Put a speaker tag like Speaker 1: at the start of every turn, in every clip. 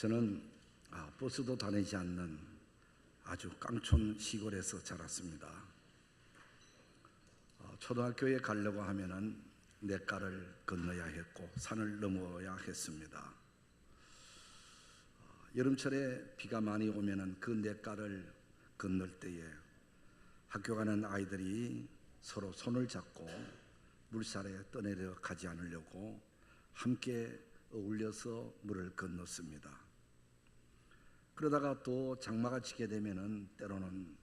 Speaker 1: 저는 버스도 다니지 않는 아주 깡촌 시골에서 자랐습니다. 초등학교에 가려고 하면은 냇가를 건너야 했고 산을 넘어야 했습니다. 여름철에 비가 많이 오면은 그 냇가를 건널 때에 학교 가는 아이들이 서로 손을 잡고 물살에 떠내려 가지 않으려고 함께 어울려서 물을 건넜습니다. 그러다가 또 장마가 지게 되면은 때로는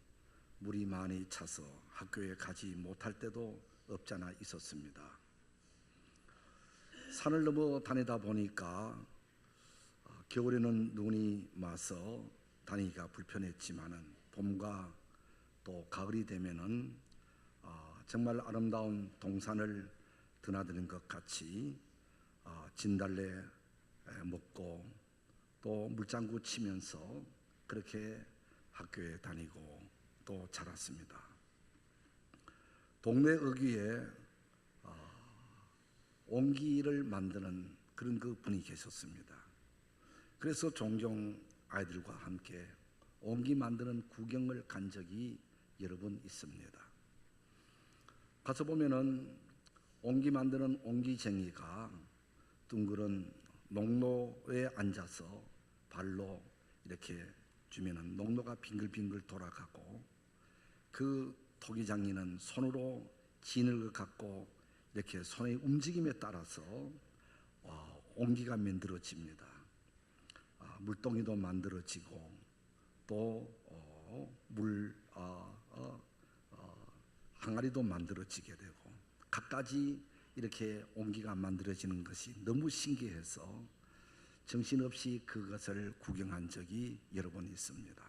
Speaker 1: 물이 많이 차서 학교에 가지 못할 때도 없잖아 있었습니다. 산을 넘어 다니다 보니까 겨울에는 눈이 와서 다니기가 불편했지만은 봄과 또 가을이 되면은 정말 아름다운 동산을 드나드는 것 같이 진달래 먹고 또 물장구 치면서 그렇게 학교에 다니고 또 자랐습니다. 동네 어귀에 옹기를 만드는 그런 그 분이 계셨습니다. 그래서 종종 아이들과 함께 옹기 만드는 구경을 간 적이 여러 번 있습니다. 가서 보면은 옹기 만드는 옹기쟁이가 둥그런 농로에 앉아서 발로 이렇게 주면은 농로가 빙글빙글 돌아가고 그 토기장이는 손으로 진을 갖고 이렇게 손의 움직임에 따라서 옹기가 만들어집니다. 물동이도 만들어지고 또 물 항아리도 만들어지게 되고 갖가지 이렇게 옹기가 만들어지는 것이 너무 신기해서 정신없이 그것을 구경한 적이 여러 번 있습니다.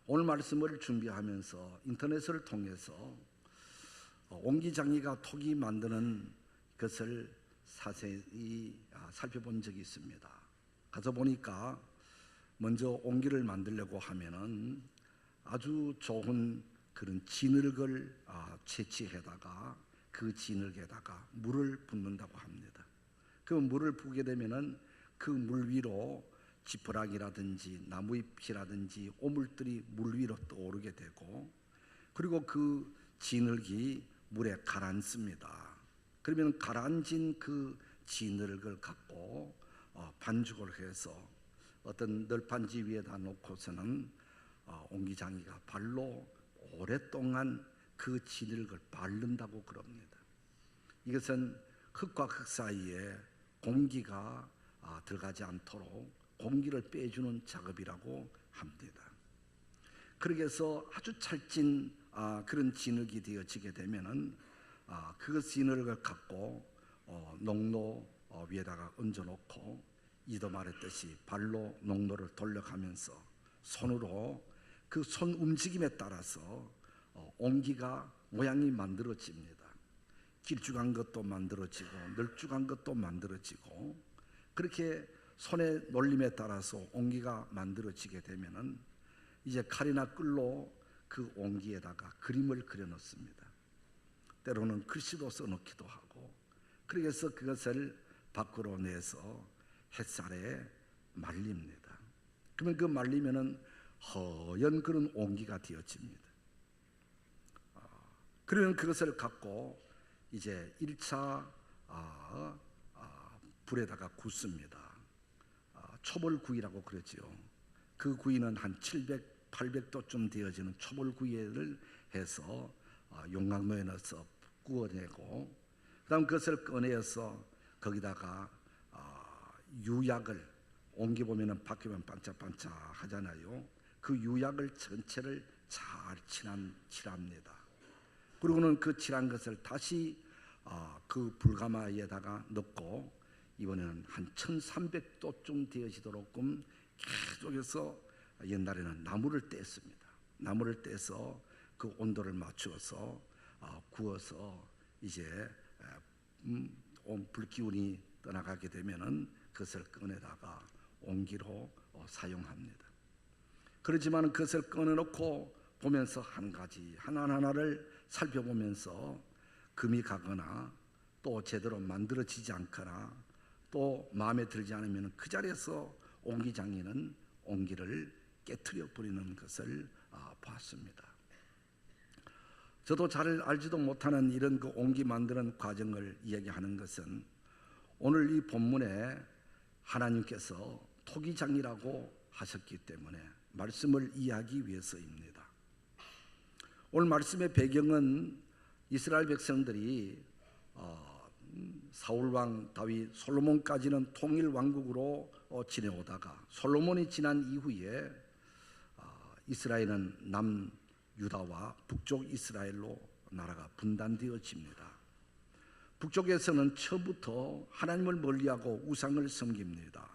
Speaker 1: 오늘 말씀을 준비하면서 인터넷을 통해서 옹기장이가 토기 만드는 것을 자세히 살펴본 적이 있습니다. 가서 보니까 먼저 옹기를 만들려고 하면은 아주 좋은 그런 진흙을 채취해다가 그 진흙에다가 물을 붓는다고 합니다. 그 물을 부게 되면은 그 물 위로 지푸라기라든지 나무잎이라든지 오물들이 물 위로 떠오르게 되고 그리고 그 진흙이 물에 가라앉습니다. 그러면 가라앉은 그 진흙을 갖고 반죽을 해서 어떤 널판지 위에다 놓고서는 옹기장이가 발로 오랫동안 그 진흙을 바른다고 그럽니다. 이것은 흙과 흙 사이에 공기가 들어가지 않도록 공기를 빼주는 작업이라고 합니다. 그렇게 해서 아주 찰진 그런 진흙이 되어지게 되면은 그 진흙을 갖고 농로 위에다가 얹어놓고 이도 말했듯이 발로 농로를 돌려가면서 손으로 그 손 움직임에 따라서 옹기가 모양이 만들어집니다. 길쭉한 것도 만들어지고 널쭉한 것도 만들어지고 그렇게 손의 놀림에 따라서 옹기가 만들어지게 되면은 이제 칼이나 끌로 그 옹기에다가 그림을 그려 넣습니다. 때로는 글씨도 써 넣기도 하고 그렇게 해서 그것을 밖으로 내서 햇살에 말립니다. 그러면 그 말리면은 허연 그런 옹기가 되어집니다. 그러면 그것을 갖고 이제 1차 불에다가 굽습니다. 초벌구이라고 그러죠. 그 구이는 한 700, 800도쯤 되어지는 초벌구이를 해서 용광로에 넣어서 구워내고 그다음 그것을 꺼내서 거기다가 유약을 옹기 보면은 밖에만 반짝반짝 하잖아요. 그 유약을 전체를 잘 칠합니다. 그리고는 그 칠한 것을 다시 그 불가마에다가 넣고 이번에는 한 1300도쯤 되어지도록끔 계속해서 옛날에는 나무를 뗐습니다. 나무를 떼서 그 온도를 맞추어서 구워서 이제 불기운이 떠나가게 되면은 그것을 꺼내다가 옹기로 사용합니다. 그렇지만 그것을 꺼내놓고 보면서 한 가지 하나하나를 살펴보면서 금이 가거나 또 제대로 만들어지지 않거나 또 마음에 들지 않으면 그 자리에서 옹기장인은 옹기를 깨트려 버리는 것을 봤습니다. 저도 잘 알지도 못하는 이런 그 옹기 만드는 과정을 이야기하는 것은 오늘 이 본문에 하나님께서 토기장이라고 하셨기 때문에 말씀을 이해하기 위해서입니다. 오늘 말씀의 배경은 이스라엘 백성들이 사울왕 다윗, 솔로몬까지는 통일 왕국으로 지내오다가 솔로몬이 지난 이후에 이스라엘은 남유다와 북쪽 이스라엘로 나라가 분단되어집니다. 북쪽에서는 처부터 하나님을 멀리하고 우상을 섬깁니다.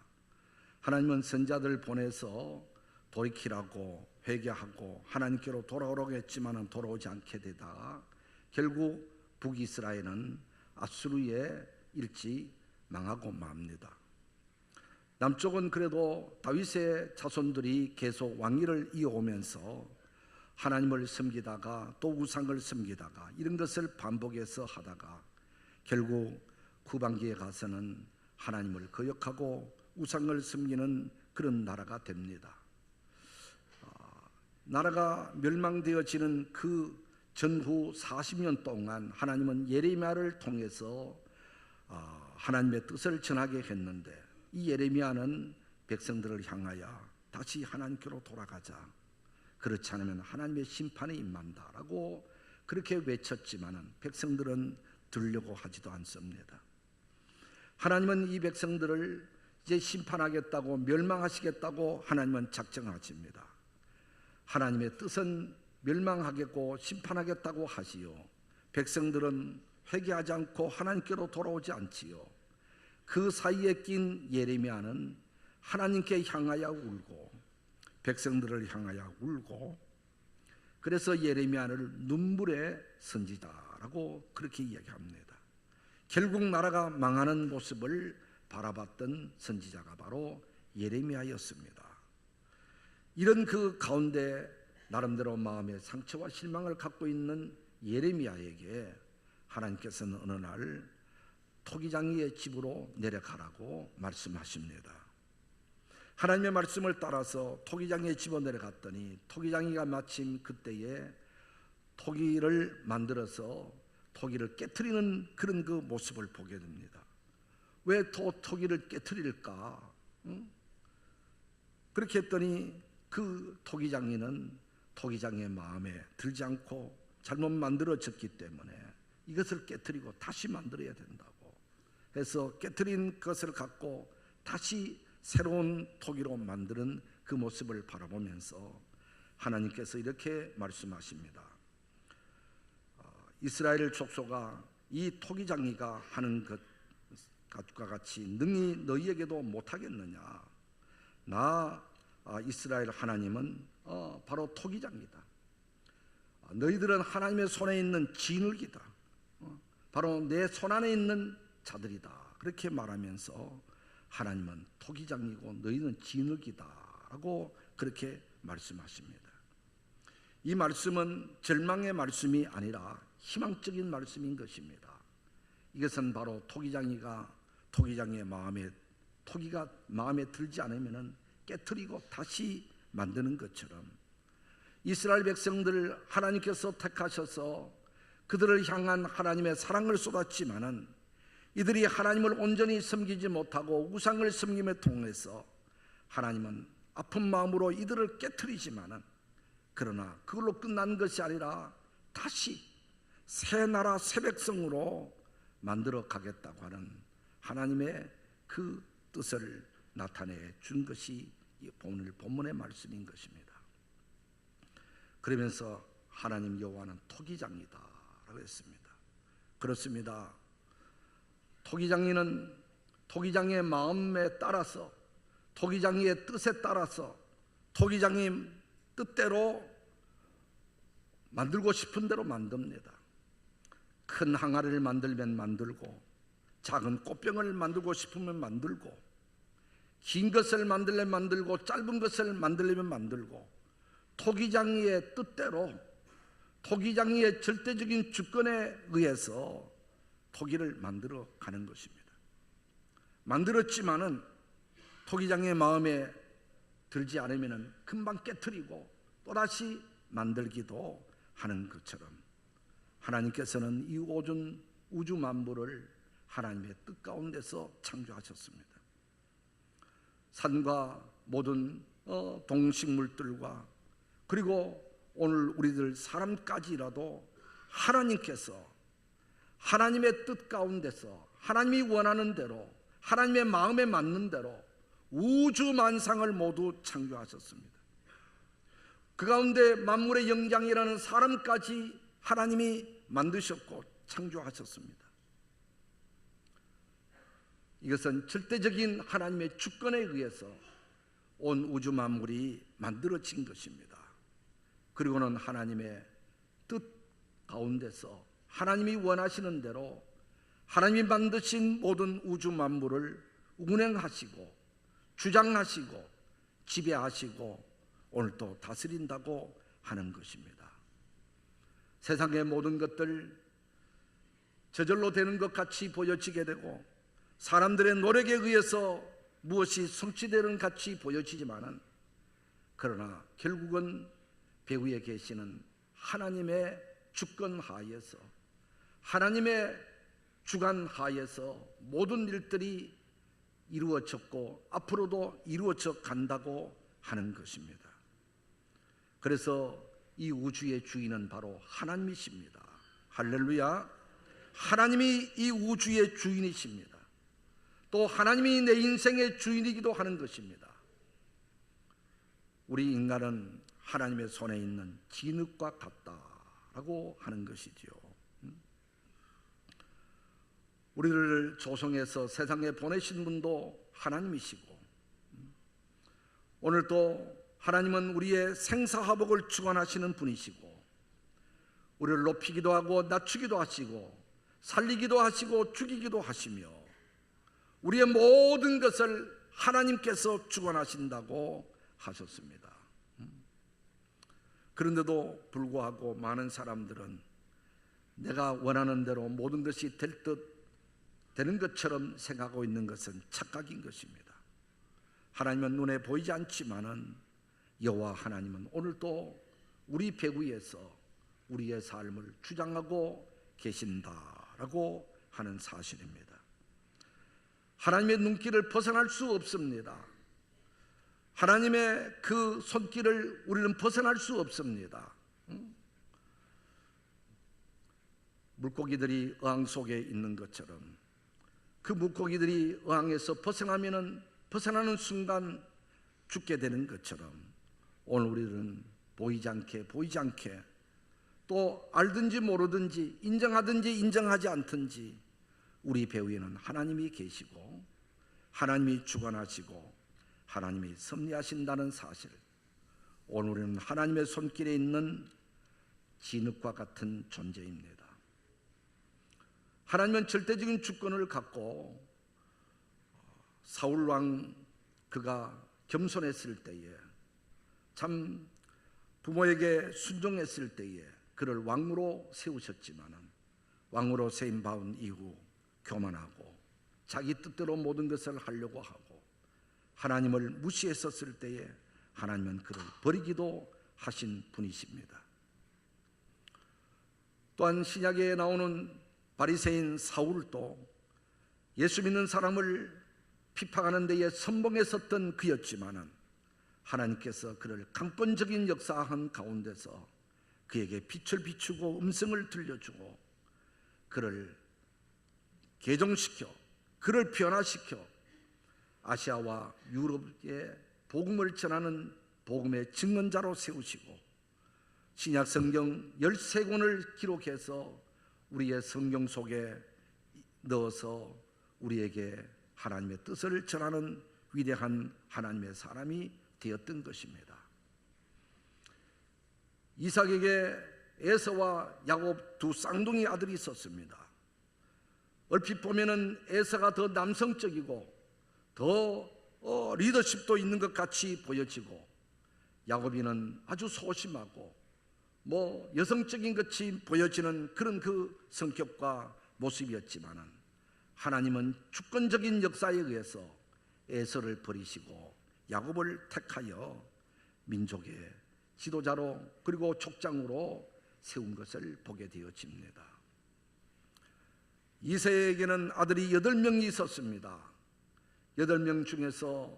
Speaker 1: 하나님은 선자들 보내서 돌이키라고 회개하고 하나님께로 돌아오라고 했지만 돌아오지 않게 되다가 결국 북이스라엘은 아수르에 일찍 망하고 맙니다. 남쪽은 그래도 다윗의 자손들이 계속 왕위를 이어오면서 하나님을 섬기다가 또 우상을 섬기다가 이런 것을 반복해서 하다가 결국 후반기에 가서는 하나님을 거역하고 우상을 섬기는 그런 나라가 됩니다. 나라가 멸망되어지는 그 전후 40년 동안 하나님은 예레미야를 통해서 하나님의 뜻을 전하게 했는데 이 예레미야는 백성들을 향하여 다시 하나님께로 돌아가자, 그렇지 않으면 하나님의 심판이 임한다라고 그렇게 외쳤지만 백성들은 들으려고 하지도 않습니다. 하나님은 이 백성들을 이제 심판하겠다고 멸망하시겠다고 하나님은 작정하십니다. 하나님의 뜻은 멸망하겠고 심판하겠다고 하시요, 백성들은 회개하지 않고 하나님께로 돌아오지 않지요. 그 사이에 낀 예레미야는 하나님께 향하여 울고 백성들을 향하여 울고, 그래서 예레미야를 눈물의 선지자라고 그렇게 이야기합니다. 결국 나라가 망하는 모습을 바라봤던 선지자가 바로 예레미야였습니다. 이런 그 가운데 나름대로 마음의 상처와 실망을 갖고 있는 예레미야에게 하나님께서는 어느 날 토기장이의 집으로 내려가라고 말씀하십니다. 하나님의 말씀을 따라서 토기장이의 집으로 내려갔더니 토기장이가 마침 그때에 토기를 만들어서 토기를 깨트리는 그런 그 모습을 보게 됩니다. 왜 토기를 깨트릴까? 그렇게 했더니 그 토기장이는 토기장의 마음에 들지 않고 잘못 만들어졌기 때문에 이것을 깨트리고 다시 만들어야 된다고 해서 깨트린 것을 갖고 다시 새로운 토기로 만드는 그 모습을 바라보면서 하나님께서 이렇게 말씀하십니다. 이스라엘 족속아, 이 토기장이가 하는 것과 같이 능히 너희에게도 못하겠느냐? 나 이스라엘 하나님은 바로 토기장이다. 너희들은 하나님의 손에 있는 진흙이다. 바로 내 손 안에 있는 자들이다. 그렇게 말하면서 하나님은 토기장이고 너희는 진흙이다 라고 그렇게 말씀하십니다. 이 말씀은 절망의 말씀이 아니라 희망적인 말씀인 것입니다. 이것은 바로 토기장이의 마음에 토기가 마음에 들지 않으면 깨트리고 다시 만드는 것처럼 이스라엘 백성들 하나님께서 택하셔서 그들을 향한 하나님의 사랑을 쏟았지만은 이들이 하나님을 온전히 섬기지 못하고 우상을 섬김에 통해서 하나님은 아픈 마음으로 이들을 깨트리지만은, 그러나 그걸로 끝난 것이 아니라 다시 새 나라 새 백성으로 만들어 가겠다고 하는 하나님의 그 뜻을 나타내 준 것이 오늘 본문의 말씀인 것입니다. 그러면서 하나님 여호와는 토기장이다 라고 했습니다. 그렇습니다. 토기장이는 토기장의 마음에 따라서, 토기장이의 뜻에 따라서 토기장이 뜻대로 만들고 싶은 대로 만듭니다. 큰 항아리를 만들면 만들고, 작은 꽃병을 만들고 싶으면 만들고, 긴 것을 만들려면 만들고, 짧은 것을 만들려면 만들고, 토기장이의 뜻대로, 토기장이의 절대적인 주권에 의해서 토기를 만들어 가는 것입니다. 만들었지만은 토기장의 마음에 들지 않으면 금방 깨트리고 또다시 만들기도 하는 것처럼 하나님께서는 이 모든 우주 만물을 하나님의 뜻 가운데서 창조하셨습니다. 산과 모든 동식물들과 그리고 오늘 우리들 사람까지라도 하나님께서 하나님의 뜻 가운데서 하나님이 원하는 대로 하나님의 마음에 맞는 대로 우주 만상을 모두 창조하셨습니다. 그 가운데 만물의 영장이라는 사람까지 하나님이 만드셨고 창조하셨습니다. 이것은 절대적인 하나님의 주권에 의해서 온 우주 만물이 만들어진 것입니다. 그리고는 하나님의 뜻 가운데서 하나님이 원하시는 대로 하나님이 만드신 모든 우주 만물을 운행하시고 주장하시고 지배하시고 오늘도 다스린다고 하는 것입니다. 세상의 모든 것들 저절로 되는 것 같이 보여지게 되고 사람들의 노력에 의해서 무엇이 성취되는 같이 보여지지만은 그러나 결국은 배후에 계시는 하나님의 주권 하에서 하나님의 주관 하에서 모든 일들이 이루어졌고 앞으로도 이루어져 간다고 하는 것입니다. 그래서 이 우주의 주인은 바로 하나님이십니다. 할렐루야. 하나님이 이 우주의 주인이십니다. 또 하나님이 내 인생의 주인이기도 하는 것입니다. 우리 인간은 하나님의 손에 있는 진흙과 같다라고 하는 것이지요. 우리를 조성해서 세상에 보내신 분도 하나님이시고 오늘도 하나님은 우리의 생사화복을 주관하시는 분이시고 우리를 높이기도 하고 낮추기도 하시고 살리기도 하시고 죽이기도 하시며 우리의 모든 것을 하나님께서 주관하신다고 하셨습니다. 그런데도 불구하고 많은 사람들은 내가 원하는 대로 모든 것이 되는 것처럼 생각하고 있는 것은 착각인 것입니다. 하나님은 눈에 보이지 않지만은 여호와 하나님은 오늘도 우리 배후에서 우리의 삶을 주장하고 계신다라고 하는 사실입니다. 하나님의 눈길을 벗어날 수 없습니다. 하나님의 그 손길을 우리는 벗어날 수 없습니다. 물고기들이 어항 속에 있는 것처럼 그 물고기들이 어항에서 벗어나는 순간 죽게 되는 것처럼 오늘 우리는 보이지 않게 또 알든지 모르든지 인정하든지 인정하지 않든지 우리 배후에는 하나님이 계시고 하나님이 주관하시고 하나님이 섭리하신다는 사실, 오늘 우리는 하나님의 손길에 있는 진흙과 같은 존재입니다. 하나님은 절대적인 주권을 갖고 사울 왕 그가 겸손했을 때에 참 부모에게 순종했을 때에 그를 왕으로 세우셨지만은 왕으로 세임 받은 이후 교만하고 자기 뜻대로 모든 것을 하려고 하고 하나님을 무시했었을 때에 하나님은 그를 버리기도 하신 분이십니다. 또한 신약에 나오는 바리새인 사울도 예수 믿는 사람을 비판하는 데에 선봉했었던 그였지만은 하나님께서 그를 강권적인 역사한 가운데서 그에게 빛을 비추고 음성을 들려주고 그를 개종시켜 그를 변화시켜 아시아와 유럽에 복음을 전하는 복음의 증언자로 세우시고 신약 성경 13권을 기록해서 우리의 성경 속에 넣어서 우리에게 하나님의 뜻을 전하는 위대한 하나님의 사람이 되었던 것입니다. 이삭에게 에서와 야곱 두 쌍둥이 아들이 있었습니다. 얼핏 보면은 에서가 더 남성적이고 더 리더십도 있는 것 같이 보여지고 야곱이는 아주 소심하고 여성적인 것이 보여지는 그런 그 성격과 모습이었지만은 하나님은 주권적인 역사에 의해서 에서를 버리시고 야곱을 택하여 민족의 지도자로 그리고 족장으로 세운 것을 보게 되어집니다. 이새에게는 아들이 8명이 있었습니다. 8명 중에서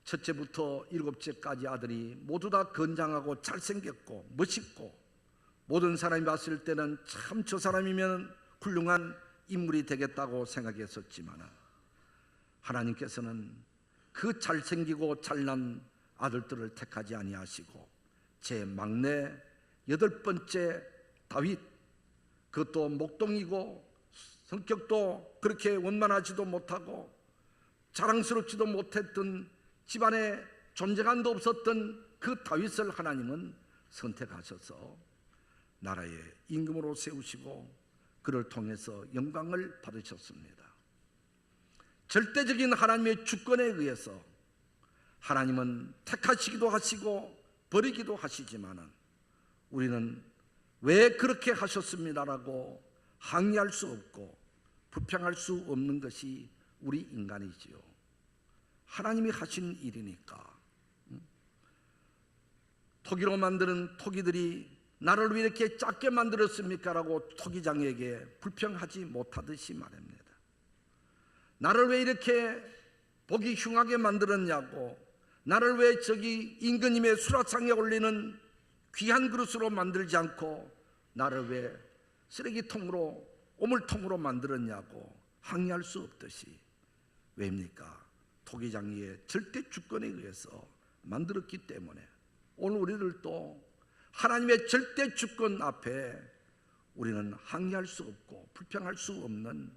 Speaker 1: 첫째부터 7째까지 아들이 모두 다 건장하고 잘생겼고 멋있고 모든 사람이 봤을 때는 참 저 사람이면 훌륭한 인물이 되겠다고 생각했었지만 하나님께서는 그 잘생기고 잘난 아들들을 택하지 아니하시고 제 막내 8번째 다윗, 그것도 목동이고 성격도 그렇게 원만하지도 못하고 자랑스럽지도 못했던 집안에 존재감도 없었던 그 다윗을 하나님은 선택하셔서 나라의 임금으로 세우시고 그를 통해서 영광을 받으셨습니다. 절대적인 하나님의 주권에 의해서 하나님은 택하시기도 하시고 버리기도 하시지만 우리는 왜 그렇게 하셨습니다라고 항의할 수 없고 불평할 수 없는 것이 우리 인간이지요. 하나님이 하신 일이니까. 토기로 만드는 토기들이 나를 왜 이렇게 작게 만들었습니까? 라고 토기장에게 불평하지 못하듯이 말합니다. 나를 왜 이렇게 보기 흉하게 만들었냐고, 나를 왜 저기 임금님의 수라상에 올리는 귀한 그릇으로 만들지 않고 나를 왜 쓰레기통으로 오물통으로 만들었냐고 항의할 수 없듯이, 왜입니까? 토기장이의 절대 주권에 의해서 만들었기 때문에 오늘 우리들도 하나님의 절대 주권 앞에 우리는 항의할 수 없고 불평할 수 없는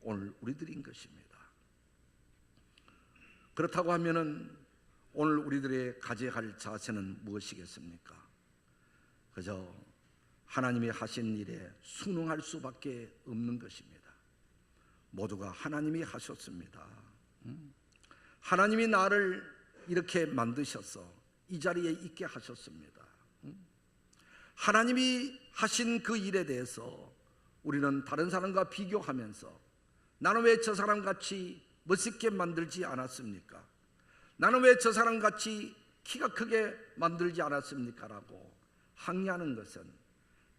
Speaker 1: 오늘 우리들인 것입니다. 그렇다고 하면은 오늘 우리들의 가져야 할 자세는 무엇이겠습니까? 그저 하나님이 하신 일에 순응할 수밖에 없는 것입니다. 모두가 하나님이 하셨습니다. 하나님이 나를 이렇게 만드셔서 이 자리에 있게 하셨습니다. 하나님이 하신 그 일에 대해서 우리는 다른 사람과 비교하면서 나는 왜 저 사람같이 멋있게 만들지 않았습니까? 나는 왜 저 사람같이 키가 크게 만들지 않았습니까? 라고 항의하는 것은,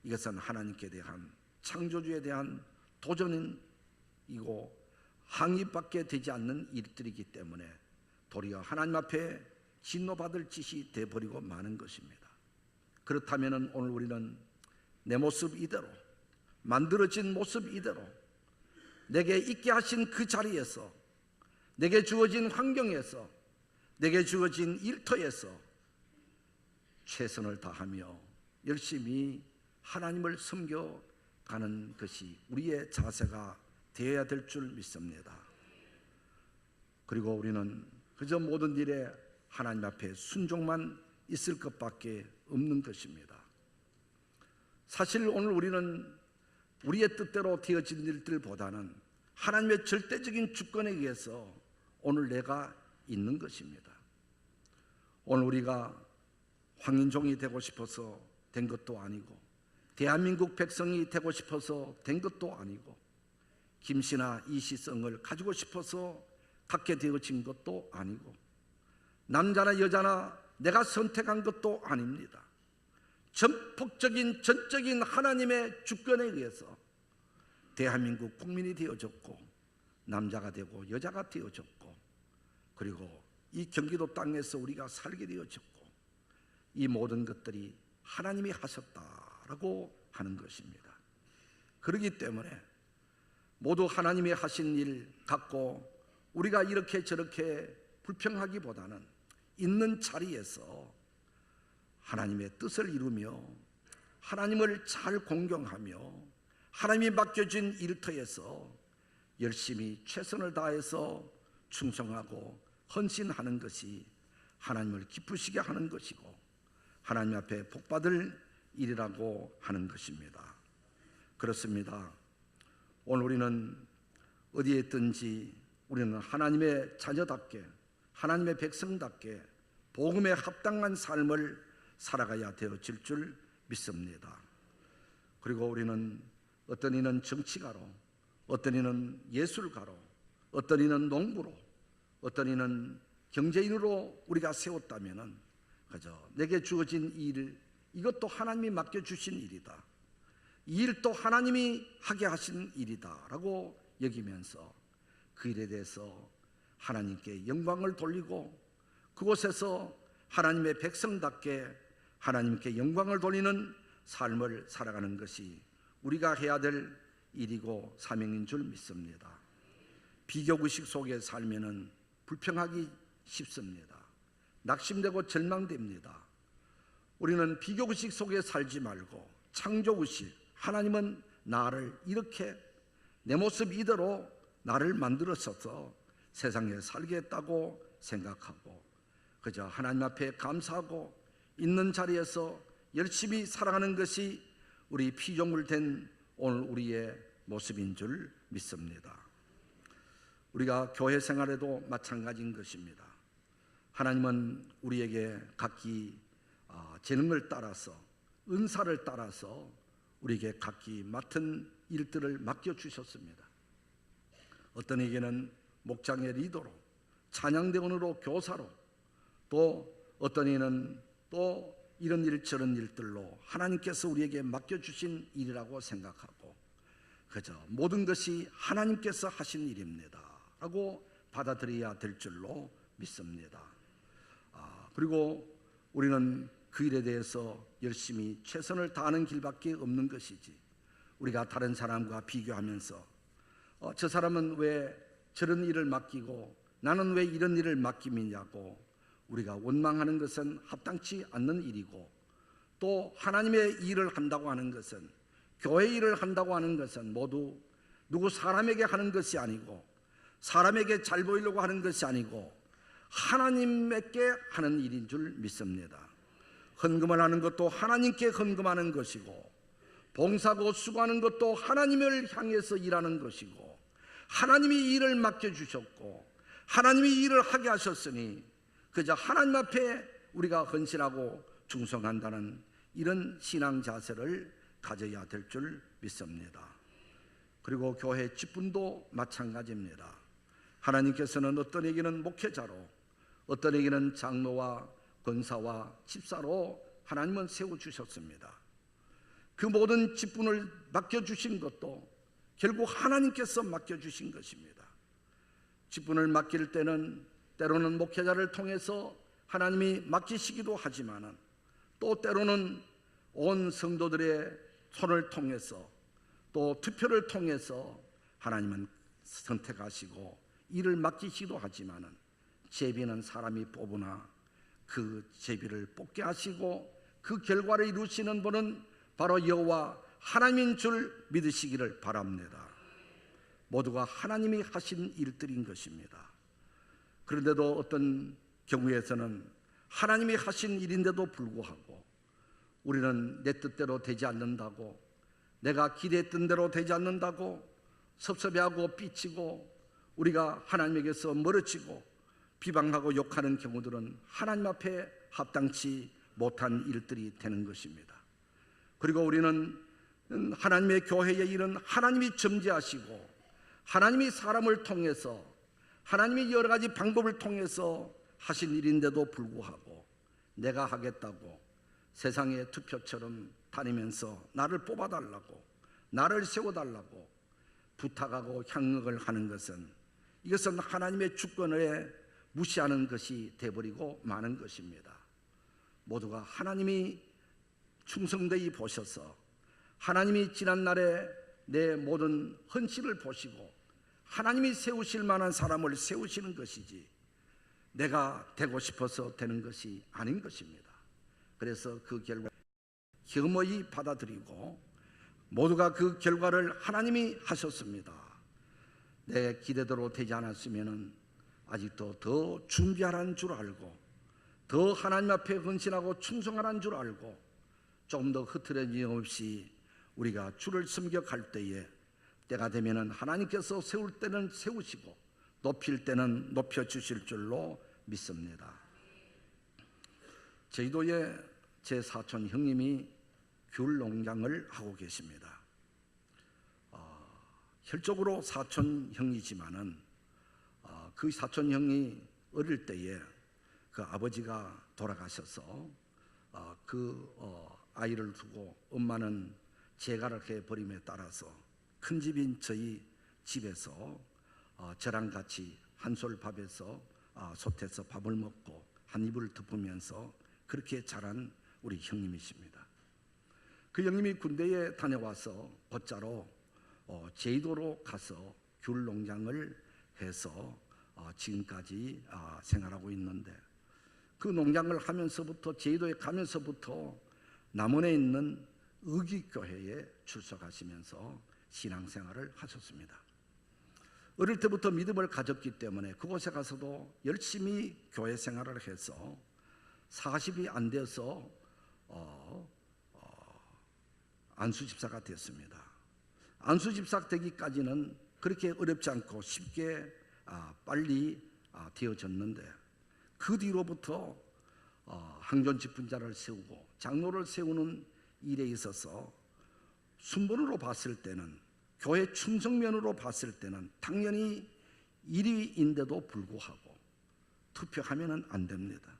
Speaker 1: 이것은 하나님께 대한, 창조주에 대한 도전이고 항의밖에 되지 않는 일들이기 때문에 도리어 하나님 앞에 진노받을 짓이 되어버리고 마는 것입니다. 그렇다면 오늘 우리는 내 모습 이대로, 만들어진 모습 이대로, 내게 있게 하신 그 자리에서, 내게 주어진 환경에서, 내게 주어진 일터에서 최선을 다하며 열심히 하나님을 섬겨가는 것이 우리의 자세가 되어야 될 줄 믿습니다. 그리고 우리는 그저 모든 일에 하나님 앞에 순종만 있을 것밖에 없는 것입니다. 사실 오늘 우리는 우리의 뜻대로 되어진 일들보다는 하나님의 절대적인 주권에 의해서 오늘 내가 있는 것입니다. 오늘 우리가 황인종이 되고 싶어서 된 것도 아니고, 대한민국 백성이 되고 싶어서 된 것도 아니고, 김씨나 이씨성을 가지고 싶어서 갖게 되어진 것도 아니고, 남자나 여자나 내가 선택한 것도 아닙니다. 전폭적인 전적인 하나님의 주권에 의해서 대한민국 국민이 되어졌고, 남자가 되고 여자가 되어졌고, 그리고 이 경기도 땅에서 우리가 살게 되어졌고, 이 모든 것들이 하나님이 하셨다라고 하는 것입니다. 그렇기 때문에 모두 하나님이 하신 일 갖고 우리가 이렇게 저렇게 불평하기보다는 있는 자리에서 하나님의 뜻을 이루며 하나님을 잘 공경하며 하나님이 맡겨진 일터에서 열심히 최선을 다해서 충성하고 헌신하는 것이 하나님을 기쁘시게 하는 것이고 하나님 앞에 복받을 일이라고 하는 것입니다. 그렇습니다. 오늘 우리는 어디에 있든지 우리는 하나님의 자녀답게, 하나님의 백성답게 복음에 합당한 삶을 살아가야 되어질 줄 믿습니다. 그리고 우리는 어떤 이는 정치가로, 어떤 이는 예술가로, 어떤 이는 농부로, 어떤 이는 경제인으로 우리가 세웠다면은 그저 내게 주어진 일, 이것도 하나님이 맡겨주신 일이다, 이 일도 하나님이 하게 하신 일이다 라고 여기면서 그 일에 대해서 하나님께 영광을 돌리고 그곳에서 하나님의 백성답게 하나님께 영광을 돌리는 삶을 살아가는 것이 우리가 해야 될 일이고 사명인 줄 믿습니다. 비교의식 속에 살면은 불평하기 쉽습니다. 낙심되고 절망됩니다. 우리는 비교의식 속에 살지 말고 창조의식, 하나님은 나를 이렇게 내 모습 이대로 나를 만들었어서 세상에 살게 했다고 생각하고 그저 하나님 앞에 감사하고 있는 자리에서 열심히 살아가는 것이 우리 피조물 된 오늘 우리의 모습인 줄 믿습니다. 우리가 교회 생활에도 마찬가지인 것입니다. 하나님은 우리에게 각기 재능을 따라서, 은사를 따라서 우리에게 각기 맡은 일들을 맡겨주셨습니다. 어떤 에게는 목장의 리더로, 찬양대원으로, 교사로, 또 어떤 이는 또 이런 일 저런 일들로 하나님께서 우리에게 맡겨주신 일이라고 생각하고 그저 모든 것이 하나님께서 하신 일입니다 라고 받아들여야 될 줄로 믿습니다. 그리고 우리는 그 일에 대해서 열심히 최선을 다하는 길밖에 없는 것이지, 우리가 다른 사람과 비교하면서 저 사람은 왜 저런 일을 맡기고 나는 왜 이런 일을 맡김이냐고 우리가 원망하는 것은 합당치 않는 일이고, 또 하나님의 일을 한다고 하는 것은, 교회 일을 한다고 하는 것은 모두 누구 사람에게 하는 것이 아니고, 사람에게 잘 보이려고 하는 것이 아니고 하나님께 하는 일인 줄 믿습니다. 헌금을 하는 것도 하나님께 헌금하는 것이고, 봉사하고 수고하는 것도 하나님을 향해서 일하는 것이고, 하나님이 일을 맡겨주셨고 하나님이 일을 하게 하셨으니 그저 하나님 앞에 우리가 헌신하고 충성한다는 이런 신앙 자세를 가져야 될 줄 믿습니다. 그리고 교회 직분도 마찬가지입니다. 하나님께서는 어떤 에게는 목회자로, 어떤 에게는 장로와 권사와 집사로 하나님은 세워주셨습니다. 그 모든 직분을 맡겨주신 것도 결국 하나님께서 맡겨주신 것입니다. 직분을 맡길 때는 때로는 목회자를 통해서 하나님이 맡기시기도 하지만, 또 때로는 온 성도들의 손을 통해서, 또 투표를 통해서 하나님은 선택하시고 일을 맡기시기도 하지만, 제비는 사람이 뽑으나 그 제비를 뽑게 하시고 그 결과를 이루시는 분은 바로 여호와 하나님인 줄 믿으시기를 바랍니다. 모두가 하나님이 하신 일들인 것입니다. 그런데도 어떤 경우에서는 하나님이 하신 일인데도 불구하고 우리는 내 뜻대로 되지 않는다고, 내가 기대했던 대로 되지 않는다고 섭섭해하고 삐치고 우리가 하나님에게서 멀어지고 비방하고 욕하는 경우들은 하나님 앞에 합당치 못한 일들이 되는 것입니다. 그리고 우리는 하나님의 교회의 일은 하나님이 점지하시고 하나님이 사람을 통해서, 하나님이 여러 가지 방법을 통해서 하신 일인데도 불구하고 내가 하겠다고 세상의 투표처럼 다니면서 나를 뽑아달라고, 나를 세워달라고 부탁하고 향응을 하는 것은, 이것은 하나님의 주권을 무시하는 것이 되어버리고 마는 것입니다. 모두가 하나님이 충성되이 보셔서 하나님이 지난날에 내 모든 헌신을 보시고 하나님이 세우실 만한 사람을 세우시는 것이지 내가 되고 싶어서 되는 것이 아닌 것입니다. 그래서 그 결과 겸허히 받아들이고 모두가 그 결과를 하나님이 하셨습니다. 내 기대대로 되지 않았으면 아직도 더 준비하라는 줄 알고, 더 하나님 앞에 헌신하고 충성하라는 줄 알고 조금 더 흐트러짐 없이 우리가 주를 섬겨갈 때에 때가 되면 하나님께서 세울 때는 세우시고 높일 때는 높여주실 줄로 믿습니다. 제주도에 제 사촌 형님이 귤 농장을 하고 계십니다. 혈적으로 사촌 형이지만은 그 사촌 형이 어릴 때에 그 아버지가 돌아가셔서 아이를 두고 엄마는 재가를 해버림에 따라서 큰 집인 저희 집에서 저랑 같이 한솔밥에서 솥에서 밥을 먹고 한 이불을 덮으면서 그렇게 자란 우리 형님이십니다. 그 형님이 군대에 다녀와서 곧자로 제주도로 가서 귤 농장을 해서 지금까지 생활하고 있는데, 그 농장을 하면서부터 제주도에 가면서부터 남원에 있는 의기교회에 출석하시면서 신앙생활을 하셨습니다. 어릴 때부터 믿음을 가졌기 때문에 그곳에 가서도 열심히 교회 생활을 해서 40이 안 돼서 안수집사가 됐습니다. 안수집사 되기까지는 그렇게 어렵지 않고 쉽게 빨리 되어졌는데, 그 뒤로부터 항존 직분자를 세우고 장로를 세우는 일에 있어서 순번으로 봤을 때는, 교회 충성면으로 봤을 때는 당연히 1위인데도 불구하고 투표하면 안 됩니다.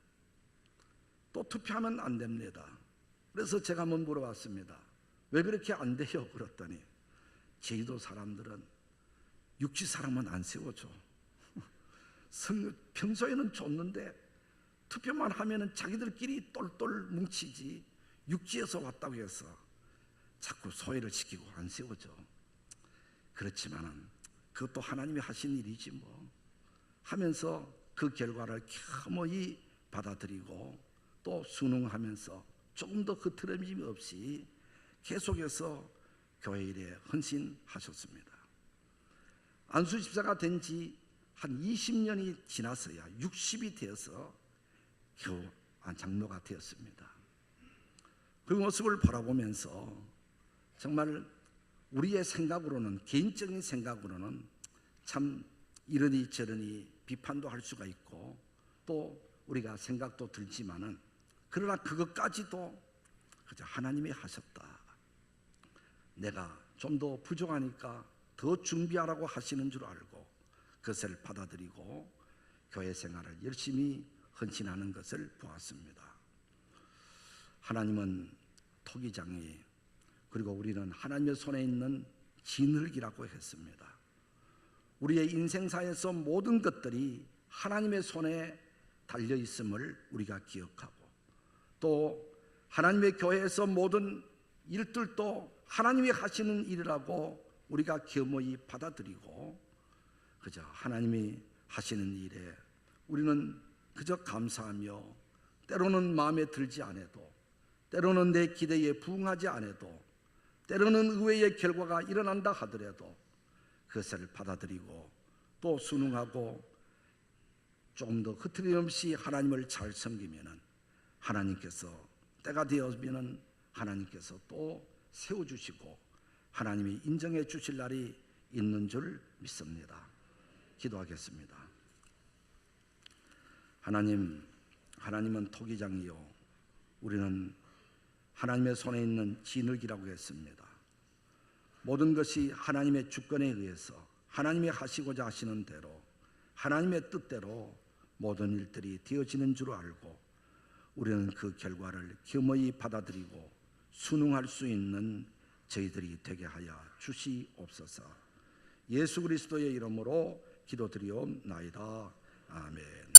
Speaker 1: 또 투표하면 안 됩니다. 그래서 제가 한번 물어봤습니다. 왜 그렇게 안 돼요? 그랬더니 제주도 사람들은 육지 사람은 안 세워줘. 평소에는 줬는데 투표만 하면은 자기들끼리 똘똘 뭉치지 육지에서 왔다고 해서 자꾸 소외를 시키고 안 세워줘. 그렇지만은 그것도 하나님이 하신 일이지 뭐 하면서 그 결과를 겸허히 받아들이고 또 순응하면서 조금 더 흐트러짐 없이 계속해서 교회 일에 헌신하셨습니다. 안수집사가 된 지 한 20년이 지나서야 60이 되어서 겨우 장로가 되었습니다. 그 모습을 바라보면서 정말 우리의 생각으로는, 개인적인 생각으로는 참 이러니 저러니 비판도 할 수가 있고 또 우리가 생각도 들지만은, 그러나 그것까지도 그저 하나님이 하셨다. 내가 좀 더 부족하니까 더 준비하라고 하시는 줄 알고 그것을 받아들이고 교회 생활을 열심히 헌신하는 것을 보았습니다. 하나님은 토기장이, 그리고 우리는 하나님의 손에 있는 진흙이라고 했습니다. 우리의 인생사에서 모든 것들이 하나님의 손에 달려 있음을 우리가 기억하고, 또 하나님의 교회에서 모든 일들도 하나님이 하시는 일이라고 우리가 겸허히 받아들이고, 그저 하나님이 하시는 일에 우리는 그저 감사하며, 때로는 마음에 들지 않아도, 때로는 내 기대에 부응하지 않아도, 때로는 의외의 결과가 일어난다 하더라도 그것을 받아들이고 또 순응하고 조금 더 흐트림 없이 하나님을 잘 섬기면은 하나님께서 때가 되어지면은 하나님께서 또 세워주시고 하나님이 인정해 주실 날이 있는 줄 믿습니다. 기도하겠습니다. 하나님은 토기장이요, 우리는 하나님의 손에 있는 진흙이라고 했습니다. 모든 것이 하나님의 주권에 의해서 하나님이 하시고자 하시는 대로, 하나님의 뜻대로 모든 일들이 되어지는 줄 알고 우리는 그 결과를 겸허히 받아들이고 순응할 수 있는 저희들이 되게 하여 주시옵소서. 예수 그리스도의 이름으로 기도드리옵나이다. 아멘.